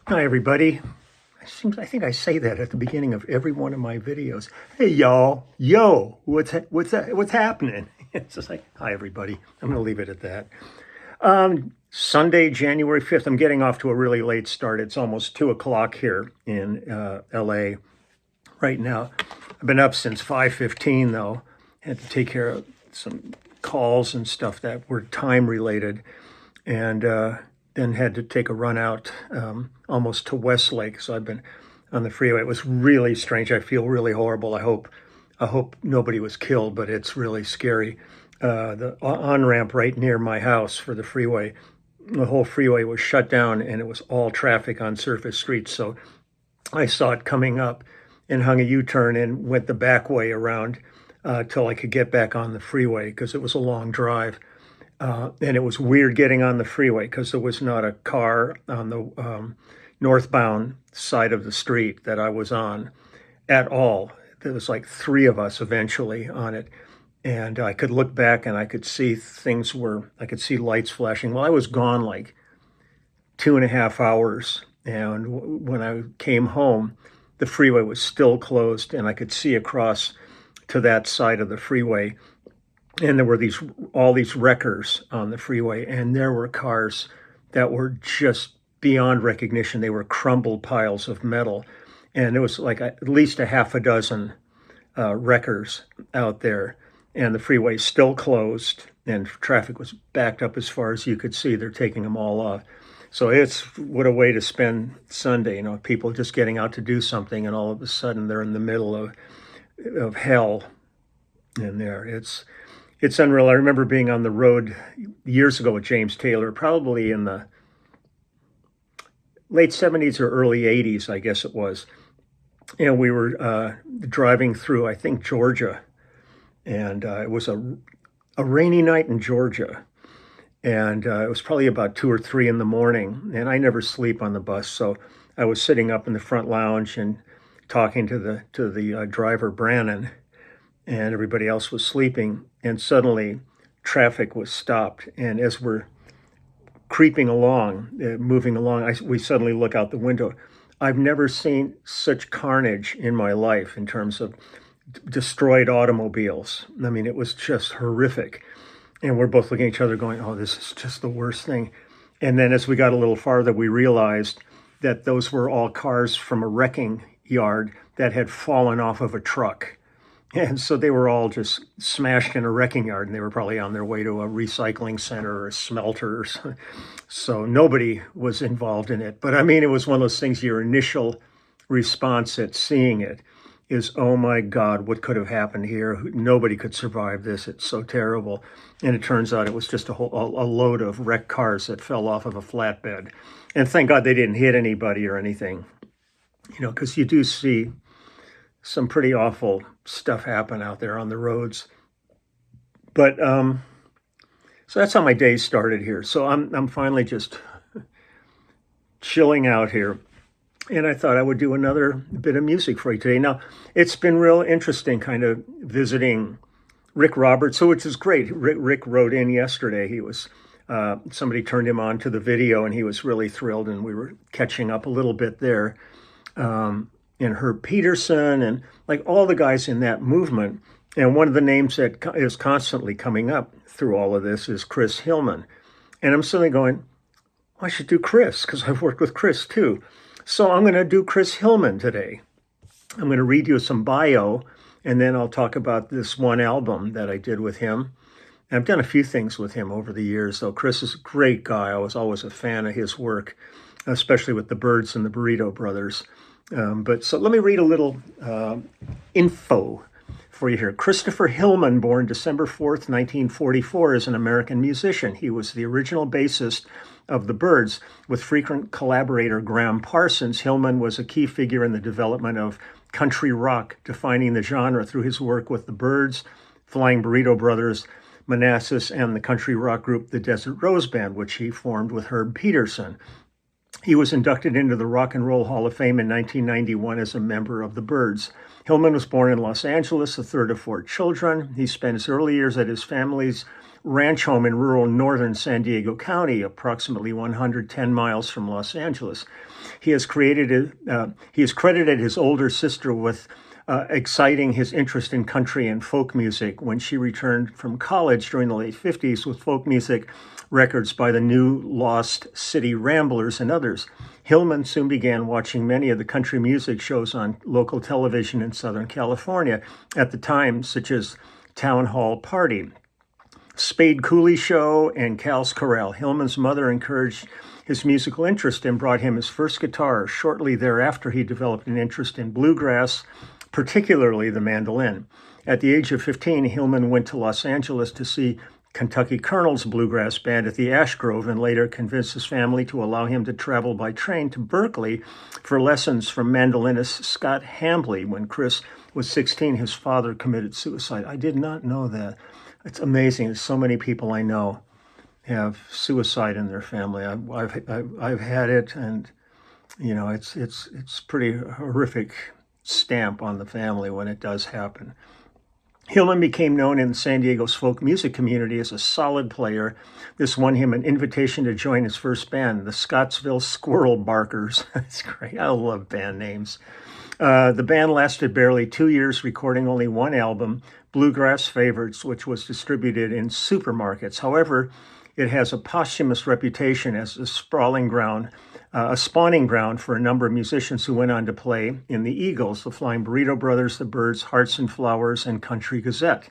Hi, everybody. I think I say that at the beginning of every one of my videos. Hey, y'all. Yo, what's happening? It's just like, hi, everybody. I'm going to leave it at that. Sunday, January 5th. I'm getting off to a really late start. It's almost 2 o'clock here in LA right now. I've been up since 5:15 though. Had to take care of some calls and stuff that were time related, and then had to take a run out almost to Westlake. So I've been on the freeway. It was really strange. I feel really horrible. I hope nobody was killed, but it's really scary. The on-ramp right near my house for the freeway, the whole freeway was shut down, and it was all traffic on surface streets. So I saw it coming up and hung a U-turn and went the back way around till I could get back on the freeway because it was a long drive. And it was weird getting on the freeway because there was not a car on the northbound side of the street that I was on at all. There was like three of us eventually on it. And I could look back and I could see I could see lights flashing. Well, I was gone like 2.5 hours. And when I came home, the freeway was still closed and I could see across to that side of the freeway. And there were all these wreckers on the freeway, and there were cars that were just beyond recognition. They were crumbled piles of metal, and there was like at least a half a dozen wreckers out there, and the freeway still closed, and traffic was backed up as far as you could see. They're taking them all off. So what a way to spend Sunday, people just getting out to do something, and all of a sudden they're in the middle of hell in there. It's unreal. I remember being on the road years ago with James Taylor, probably in the late 70s or early 80s, I guess it was. And we were driving through, I think, Georgia. And it was a rainy night in Georgia. And it was probably about 2 or 3 in the morning. And I never sleep on the bus. So I was sitting up in the front lounge and talking to the driver, Brannon, and everybody else was sleeping. And suddenly traffic was stopped. And as we're creeping along, moving along, we suddenly look out the window. I've never seen such carnage in my life in terms of destroyed automobiles. I mean, it was just horrific. And we're both looking at each other going, oh, this is just the worst thing. And then as we got a little farther, we realized that those were all cars from a wrecking yard that had fallen off of a truck. And so they were all just smashed in a wrecking yard, and they were probably on their way to a recycling center or a smelter. So nobody was involved in it. But I mean, it was one of those things, your initial response at seeing it is, oh my God, what could have happened here? Nobody could survive this. It's so terrible. And it turns out it was just a load of wrecked cars that fell off of a flatbed. And thank God they didn't hit anybody or anything, because you do see some pretty awful stuff happen out there on the roads. But so that's how my day started here. So I'm finally just chilling out here, and I thought I would do another bit of music for you today. Now, it's been real interesting kind of visiting Rick Roberts, which is great. Rick wrote in yesterday. He was somebody turned him on to the video, and he was really thrilled, and we were catching up a little bit there. And Herb Peterson and like all the guys in that movement. And one of the names that is constantly coming up through all of this is Chris Hillman. And I'm suddenly going, I should do Chris because I've worked with Chris too. So I'm going to do Chris Hillman today. I'm going to read you some bio, and then I'll talk about this one album that I did with him. And I've done a few things with him over the years, though. Chris is a great guy. I was always a fan of his work, especially with the Byrds and the Burrito Brothers. But so let me read a little info for you here. Christopher Hillman, born December 4th, 1944, is an American musician. He was the original bassist of the Byrds. With frequent collaborator Graham Parsons, Hillman was a key figure in the development of country rock, defining the genre through his work with the Byrds, Flying Burrito Brothers, Manassas, and the country rock group the Desert Rose Band, which he formed with Herb Peterson. He was inducted into the Rock and Roll Hall of Fame in 1991 as a member of the Byrds. Hillman was born in Los Angeles, the third of 4 children. He spent his early years at his family's ranch home in rural northern San Diego County, approximately 110 miles from Los Angeles. He has credited his older sister with exciting his interest in country and folk music when she returned from college during the late 50s with folk music records by the New Lost City Ramblers and others. Hillman soon began watching many of the country music shows on local television in Southern California at the time, such as Town Hall Party, Spade Cooley Show, and Cal's Corral. Hillman's mother encouraged his musical interest and brought him his first guitar. Shortly thereafter, he developed an interest in bluegrass, particularly the mandolin. At the age of 15, Hillman went to Los Angeles to see Kentucky Colonel's bluegrass band at the Ash Grove and later convinced his family to allow him to travel by train to Berkeley for lessons from mandolinist Scott Hambly. When Chris was 16, his father committed suicide. I did not know that. It's amazing. So many people I know have suicide in their family. I've had it, and it's pretty horrific stamp on the family when it does happen. Hillman became known in San Diego's folk music community as a solid player. This won him an invitation to join his first band, the Scottsville Squirrel Barkers. That's great. I love band names. The band lasted barely 2 years, recording only one album, Bluegrass Favorites, which was distributed in supermarkets. However, it has a posthumous reputation as a spawning ground for a number of musicians who went on to play in the Eagles, the Flying Burrito Brothers, the Byrds, Hearts and Flowers, and Country Gazette.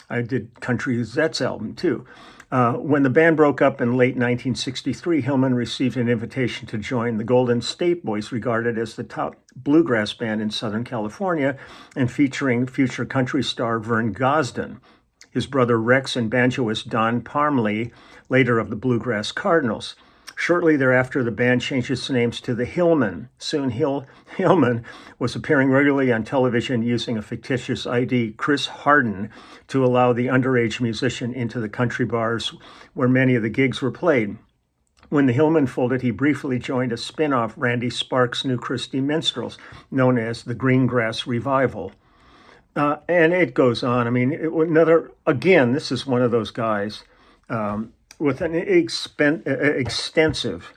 I did Country Gazette's album too. When the band broke up in late 1963, Hillman received an invitation to join the Golden State Boys, regarded as the top bluegrass band in Southern California and featuring future country star Vern Gosdin, his brother Rex, and banjoist Don Parmley, later of the Bluegrass Cardinals. Shortly thereafter, the band changed its names to the Hillman. Soon, Hillman was appearing regularly on television using a fictitious ID, Chris Harden, to allow the underage musician into the country bars where many of the gigs were played. When the Hillman folded, he briefly joined a spin-off Randy Sparks' New Christy Minstrels, known as the Greengrass Revival. And it goes on. I mean, this is one of those guys with an extensive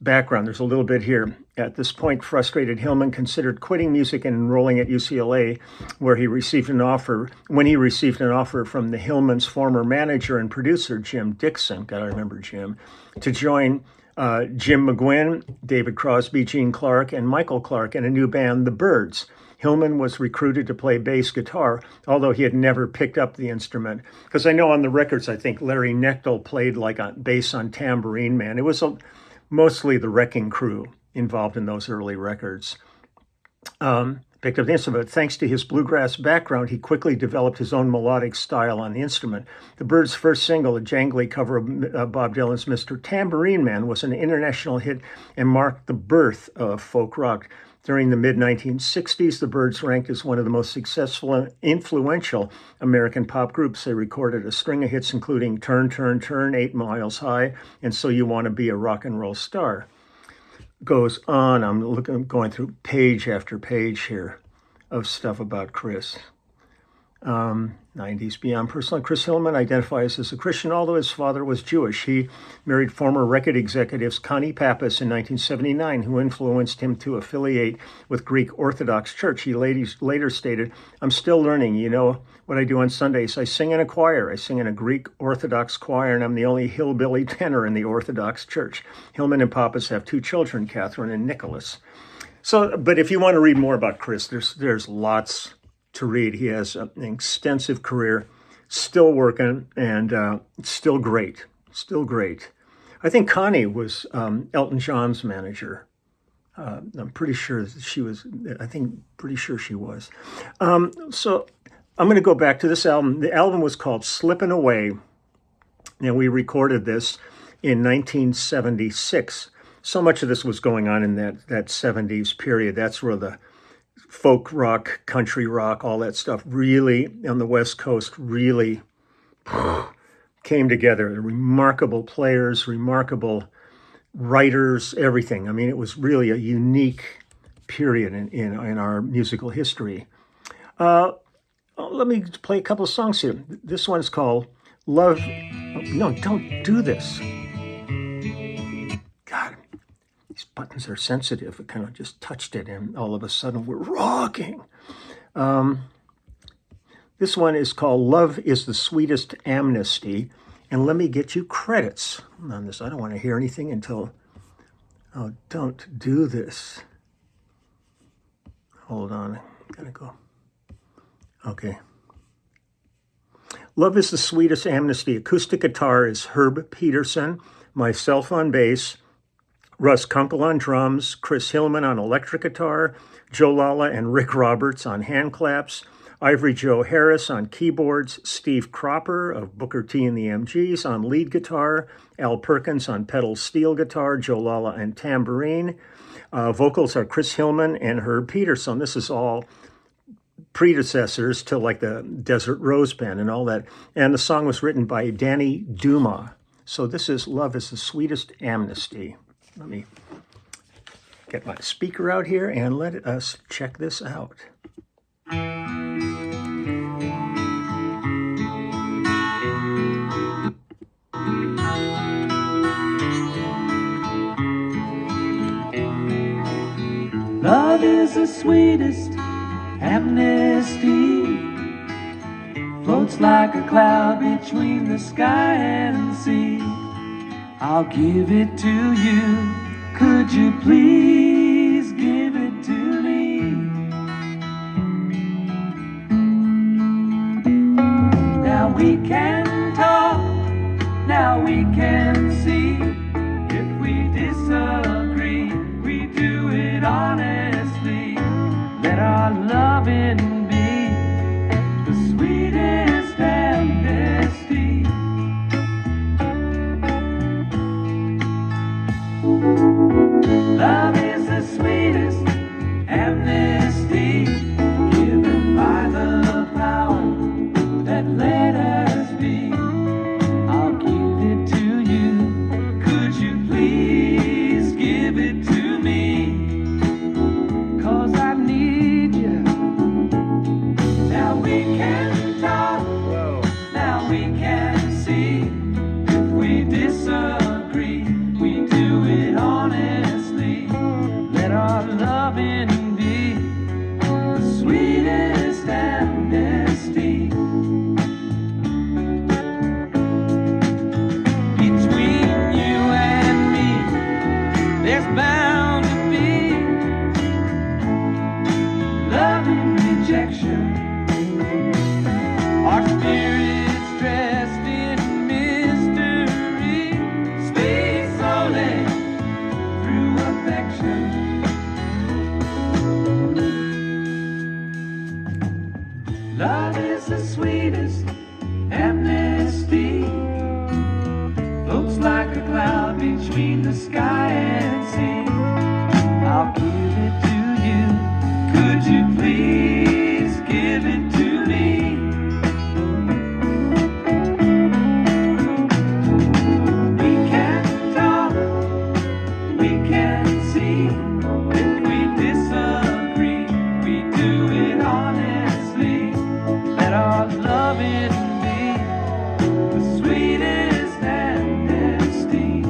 background. There's a little bit here. At this point, frustrated, Hillman considered quitting music and enrolling at UCLA, where he received an offer from the Hillman's former manager and producer, Jim Dixon, gotta remember Jim, to join Jim McGuinn, David Crosby, Gene Clark, and Michael Clark in a new band, the Byrds. Hillman was recruited to play bass guitar, although he had never picked up the instrument. Because I know on the records, I think Larry Knechtel played like a bass on Tambourine Man. It was mostly the Wrecking Crew involved in those early records. Picked up the instrument. Thanks to his bluegrass background, he quickly developed his own melodic style on the instrument. The Byrds' first single, a jangly cover of Bob Dylan's Mr. Tambourine Man, was an international hit and marked the birth of folk rock. During the mid-1960s, the Byrds ranked as one of the most successful and influential American pop groups. They recorded a string of hits, including Turn, Turn, Turn, 8 Miles High, and So You Want to Be a Rock and Roll Star. Goes on. I'm going through page after page here of stuff about Chris. 90s Beyond Personal. Chris Hillman identifies as a Christian, although his father was Jewish. He married former record executives Connie Pappas in 1979, who influenced him to affiliate with Greek Orthodox Church. He later stated, "I'm still learning. You know what I do on Sundays? I sing in a choir. I sing in a Greek Orthodox choir, and I'm the only hillbilly tenor in the Orthodox Church." Hillman and Pappas have 2 children, Catherine and Nicholas. So, but if you want to read more about Chris, there's lots to read. He has an extensive career, still working, and still great. I think Connie was Elton John's manager. I'm pretty sure she was. Pretty sure she was. So I'm going to go back to this album. The album was called Slippin' Away, and we recorded this in 1976. So much of this was going on in that 70s period. That's where the folk rock, country rock, all that stuff really on the West Coast really came together. Remarkable players, remarkable writers, everything. I mean, it was really a unique period in our musical history. Let me play a couple of songs here. This one's called Love Oh, no, don't do this. God, these buttons are sensitive. I kind of just touched it and all of a sudden we're rocking. This one is called Love is the Sweetest Amnesty. And let me get you credits on this. I don't want to hear anything until... Oh, don't do this. Hold on. Gotta go. Okay. Love is the Sweetest Amnesty. Acoustic guitar is Herb Peterson. Myself on bass. Russ Kunkel on drums. Chris Hillman on electric guitar. Joe Lala and Rick Roberts on hand claps. Ivory Joe Harris on keyboards, Steve Cropper of Booker T and the MGs on lead guitar, Al Perkins on pedal steel guitar, Joe Lala and tambourine. Vocals are Chris Hillman and Herb Peterson. This is all predecessors to like the Desert Rose Band and all that. And the song was written by Danny Duma. So this is Love is the Sweetest Amnesty. Let me get my speaker out here and let us check this out. Love is the sweetest amnesty, floats like a cloud between the sky and sea. I'll give it to you, could you please give it to me? Now we can talk, now we can see. If we disagree, we do it honestly. Let our loving be the sweetest amnesty. Love is the sweetest amnesty, given by the power that let us be. I'll give it to you, could you please give it to me? 'Cause I need you. Now we can talk, now we can see. If we disagree, we do it honestly. Let our loving be the sweetest amnesty. Between you and me, there's bound to be love and rejection. Our spirits dressed in mystery, speak slowly through affection. Love is the sweetest amnesty, floats like a cloud between the sky and sea. I'll give it to you, could you please give it to me? We can talk, we can see. If we disagree, we do it honestly. Let our loving be the sweetest amnesty.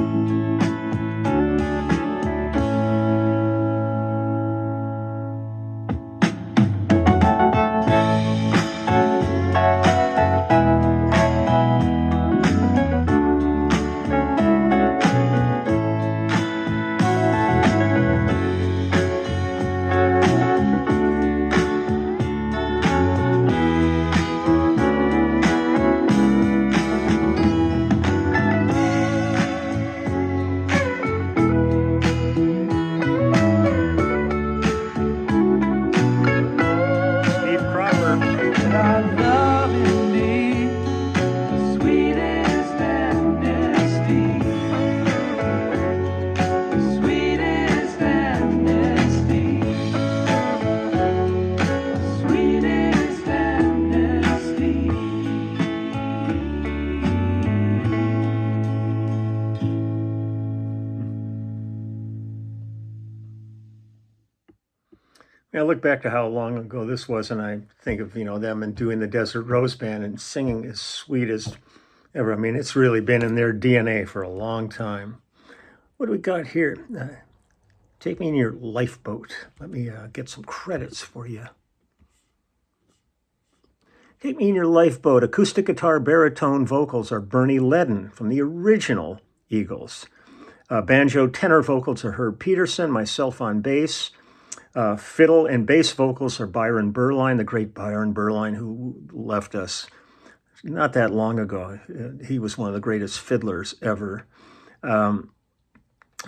Steve Cropper. Let our loving be the sweetest amnesty. The sweetest amnesty. The sweetest amnesty. I look back to how long ago this was, and I think of them and doing the Desert Rose Band and singing as sweet as ever. I mean, it's really been in their DNA for a long time. What do we got here? Take Me in Your Lifeboat. Let me get some credits for you. Take Me in Your Lifeboat. Acoustic guitar, baritone vocals are Bernie Ledden from the original Eagles. Banjo tenor vocals are Herb Peterson, myself on bass. Fiddle and bass vocals are Byron Berline, the great Byron Berline, who left us not that long ago. He was one of the greatest fiddlers ever.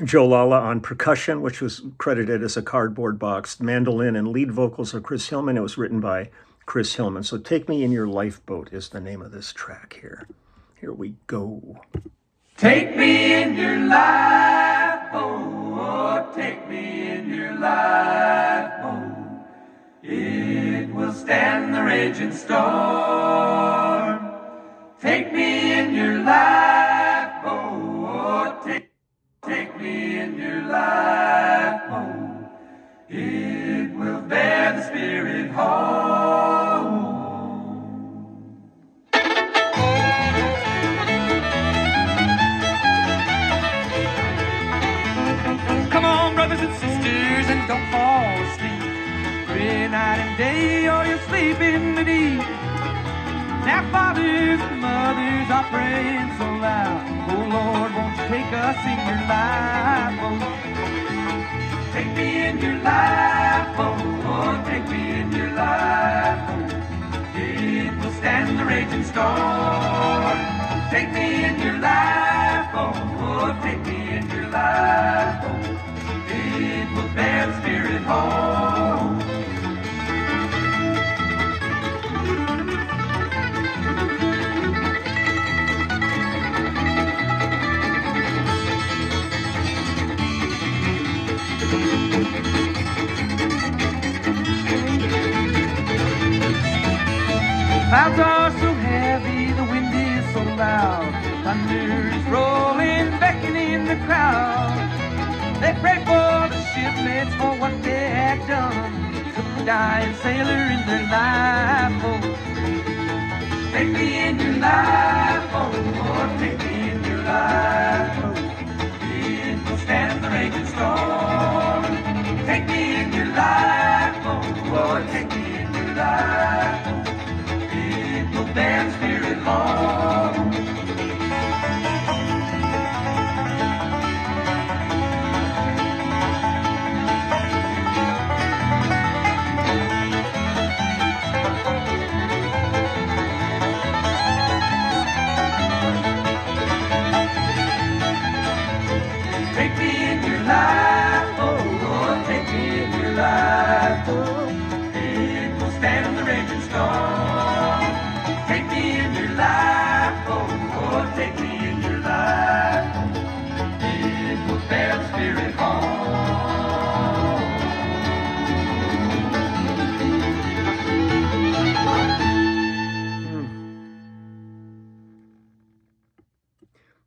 Joe Lala on percussion, which was credited as a cardboard box. Mandolin and lead vocals are Chris Hillman. It was written by Chris Hillman. So Take Me in Your Lifeboat is the name of this track here. Here we go. Take me in your lifeboat, take me in your lifeboat. It will stand the raging storm. Take me in your lifeboat, take me in your lifeboat. It will bear the spirit home. Come on, brothers and sisters, and don't fall asleep. Pray night and day, or you'll sleep in the deep. Now fathers and mothers are praying so loud. Oh Lord, won't you take us in your lifeboat? Take me in your lifeboat, oh, take me in your lifeboat. It will stand the raging storm. Take me in your lifeboat, oh, take me in your lifeboat. It will bear the spirit home. Clouds are so heavy, the wind is so loud. Thunder is rolling, beckoning the crowd. They pray for the shipmates for what they had done. Took the dying sailor in their lifeboat. Take me in your lifeboat, oh, take me in your lifeboat. It will stand the raging storm. Take me in your lifeboat, oh, take me in your lifeboat. It will bear the spirit home. Take me in your lifeboat, oh, take me in your lifeboat. It will stand the raging storm. Take me in your lifeboat, oh, take me in your lifeboat. It will bear the spirit home.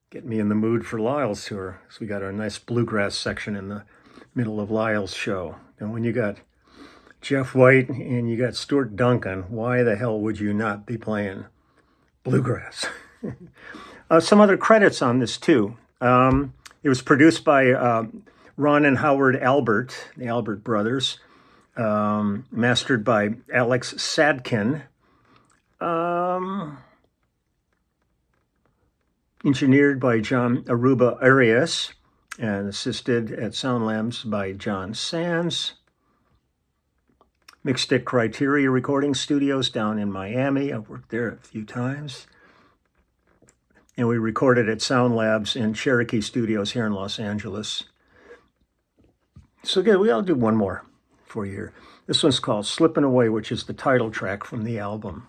Get me in the mood for Lyle's tour. So we got our nice bluegrass section in the middle of Lyle's show. And when you got Jeff White and you got Stuart Duncan, why the hell would you not be playing bluegrass? Some other credits on this too. It was produced by Ron and Howard Albert, the Albert brothers, mastered by Alex Sadkin, engineered by John Aruba Arias, and assisted at Sound Labs by John Sands. Mixed Criteria Recording Studios down in Miami. I've worked there a few times. And we recorded at Sound Labs in Cherokee Studios here in Los Angeles. So good, I'll do one more for you here. This one's called Slippin' Away, which is the title track from the album.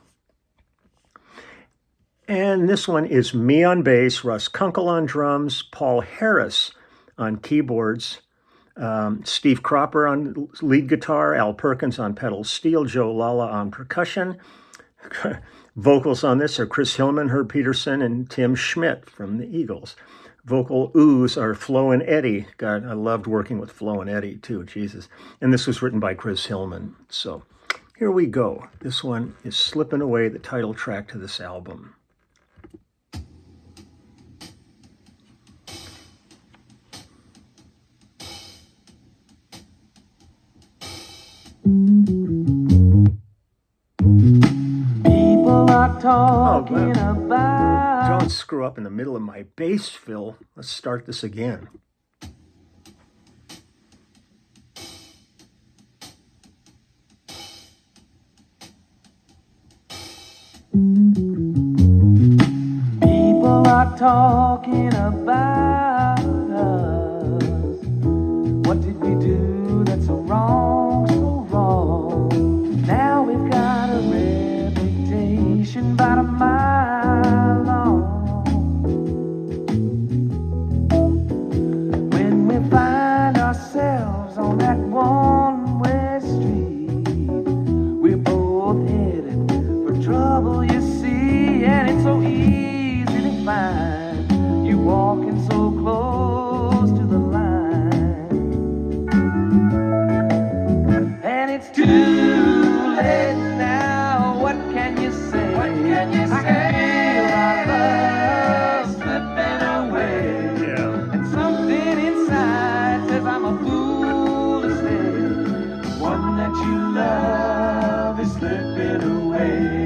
And this one is me on bass, Russ Kunkel on drums, Paul Harris on keyboards, Steve Cropper on lead guitar, Al Perkins on pedal steel, Joe Lala on percussion. Vocals on this are Chris Hillman, Herb Peterson, and Tim Schmidt from the Eagles. Vocal oohs are Flo and Eddie. God, I loved working with Flo and Eddie too, Jesus. And this was written by Chris Hillman. So here we go. This one is Slippin' Away, the title track to this album. talking about. Don't screw up in the middle of my bass fill. Let's start this again. People are talking about us. What did we do that's so wrong, so wrong? Now we've got a reputation about a mile long. When we find ourselves on that one-way street, we're both headed for trouble, you see, and it's so easy to find you walking so close to the line. And it's too late now, what can you say? What can you say? I feel our love slipping away. Yeah. And something inside says I'm a fool to stay. The one that you love is slipping away.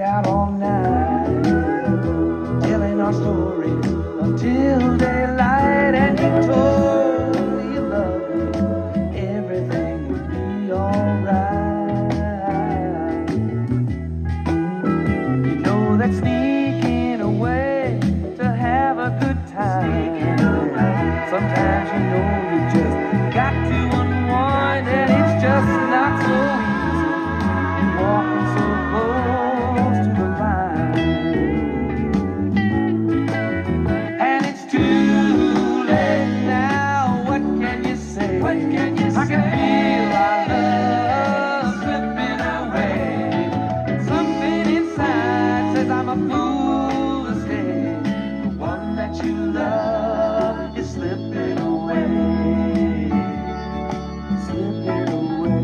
Out all night, telling our stories until daylight, and you told me you loved me, everything would be alright. You know that sneaking away to have a good time, sometimes you know you just got to unwind, and it's just not so easy. You're walking so close to the line, and it's too late now. What can you say? What can you say? I can feel our love slipping away, and something inside says I'm a fool to stay. The one that you love is slipping away, slipping away.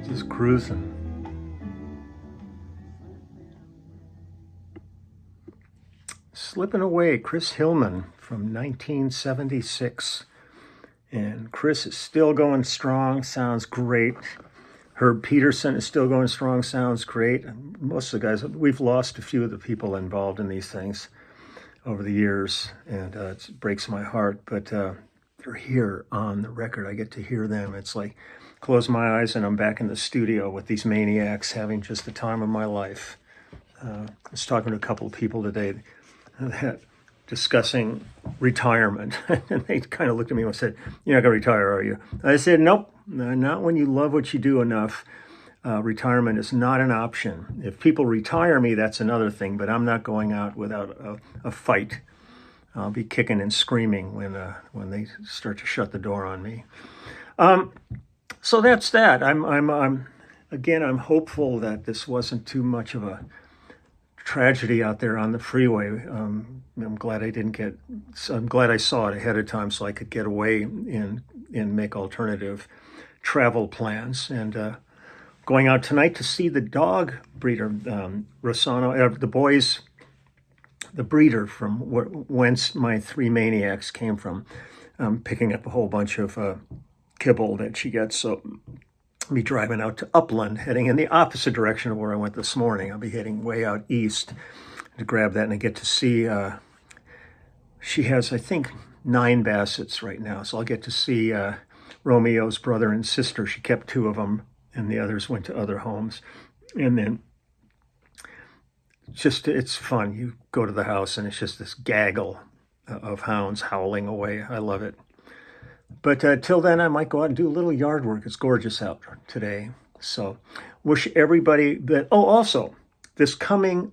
Just cruising. Slipping Away, Chris Hillman from 1976. And Chris is still going strong, sounds great. Herb Peterson is still going strong, sounds great. Most of the guys, we've lost a few of the people involved in these things over the years, and it breaks my heart, but they're here on the record. I get to hear them. It's like, close my eyes and I'm back in the studio with these maniacs having just the time of my life. I was talking to a couple of people today that discussing retirement, and they kind of looked at me and said, "You're not going to retire, are you?" I said, "Nope, not when you love what you do enough. Retirement is not an option. If people retire me, that's another thing, but I'm not going out without a fight. I'll be kicking and screaming when they start to shut the door on me." So that's that. I'm hopeful that this wasn't too much of a tragedy out there on the freeway. I'm glad I saw it ahead of time so I could get away and make alternative travel plans. And going out tonight to see the dog breeder, Rossano, the breeder from whence my three maniacs came from, picking up a whole bunch of kibble that she gets. So I'll be driving out to Upland, heading in the opposite direction of where I went this morning. I'll be heading way out east to grab that, and I get to see, she has, I think, 9 Bassets right now. So I'll get to see Romeo's brother and sister. She kept 2 of them, and the others went to other homes. And then it's fun. You go to the house, and it's just this gaggle of hounds howling away. I love it. But till then, I might go out and do a little yard work. It's gorgeous out today. So wish everybody that, oh, also, this coming,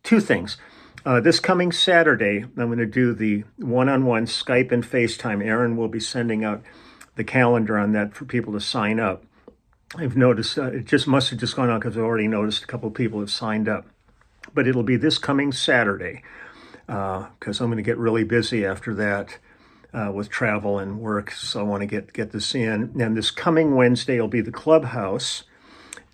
2 things. This coming Saturday, I'm going to do the one-on-one Skype and FaceTime. Aaron will be sending out the calendar on that for people to sign up. I've noticed, it just must have just gone out because I've already noticed a couple of people have signed up. But it'll be this coming Saturday because I'm going to get really busy after that. With travel and work, so I want to get this in. And this coming Wednesday will be the clubhouse.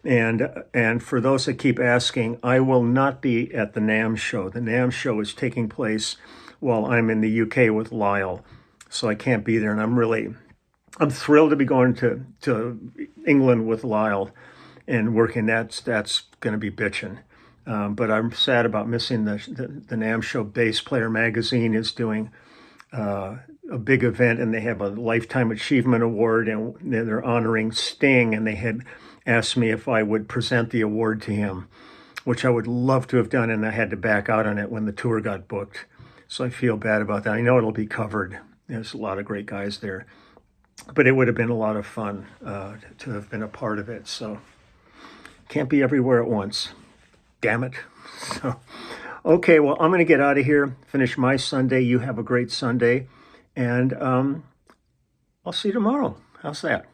And for those that keep asking, I will not be at the NAM show. The NAM show is taking place while I'm in the UK with Lyle, so I can't be there. And I'm thrilled to be going to England with Lyle and working. That's going to be bitching. But I'm sad about missing the NAM show. Bass Player Magazine is doing a big event, and they have a Lifetime Achievement Award, and they're honoring Sting, and they had asked me if I would present the award to him, which I would love to have done, and I had to back out on it when the tour got booked. So I feel bad about that. I know it'll be covered. There's a lot of great guys there, but it would have been a lot of fun to have been a part of it. So can't be everywhere at once. Damn it. So, okay, well, I'm going to get out of here, finish my Sunday. You have a great Sunday. And I'll see you tomorrow. How's that?